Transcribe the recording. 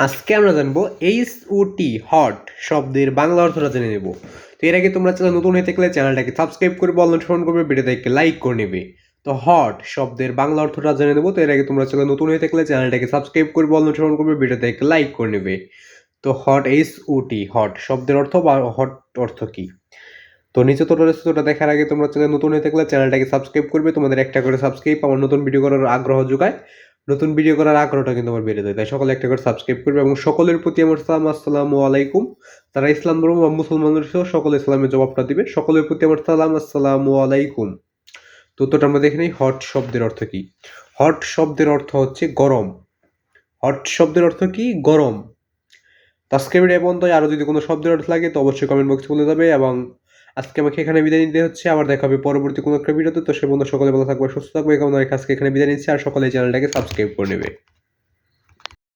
আজকে আমরা জানবো HOT হট শব্দের বাংলা অর্থটা জেনে নেব। তো এর আগে তোমরা চ্যানেল নতুন হয়ে থাকলে চ্যানেলটাকে সাবস্ক্রাইব করে বল নোটিফিকেশন করবে, ভিডিওটাকে লাইক করে নেবে। তো হট শব্দের বাংলা অর্থটা জেনে নেব। তো এর আগে তোমরা চ্যানেল নতুন হয়ে থাকলে চ্যানেলটাকে সাবস্ক্রাইব করে বল নোটিফিকেশন করবে, ভিডিওটাকে লাইক করে নেবে। তো HOT হট শব্দের অর্থ বা হট অর্থ কি? তো নিচে তো রয়েছে, ওটা দেখার আগে তোমরা চ্যানেল নতুন হয়ে থাকলে চ্যানেলটাকে সাবস্ক্রাইব করবে। তোমাদের একটা করে সাবস্ক্রাইব আমার নতুন ভিডিও করার আগ্রহ যোগায়, নতুন ভিডিও করার আগ্রহটা কিন্তু আমার বেড়ে যায়। তাই সকলে একটা করে সাবস্ক্রাইব করবে এবং সকলের প্রতি আমার সালাম, আসসালামু আলাইকুম। যারা ইসলাম ধর্ম বা মুসলমান রয়েছে সকলে ইসলামের জবাবটা দিবে। সকলের প্রতি আমার সালাম, আসসালামু আলাইকুম। তো উত্তরটা আমরা দেখে নিই। হট শব্দের অর্থ কি? হট শব্দের অর্থ হচ্ছে গরম। হট শব্দের অর্থ কি? গরম। তো আজকের ভিডিও পর্যন্ত। আরও যদি কোনো শব্দের অর্থ লাগে তো অবশ্যই কমেন্ট বক্সে বলে যাবে। এবং আজকে আমাকে এখানে বিদায় নিতে হচ্ছে, আবার দেখা হবে পরবর্তী কোনো একটা ভিডিওতে। তো সে পর্যন্ত সকলে ভালো থাকবে, সুস্থ থাকবে। আজকে এখানে বিদায় নিচ্ছি, আর সকলে চ্যানেলটাকে সাবস্ক্রাইব করে নেবে।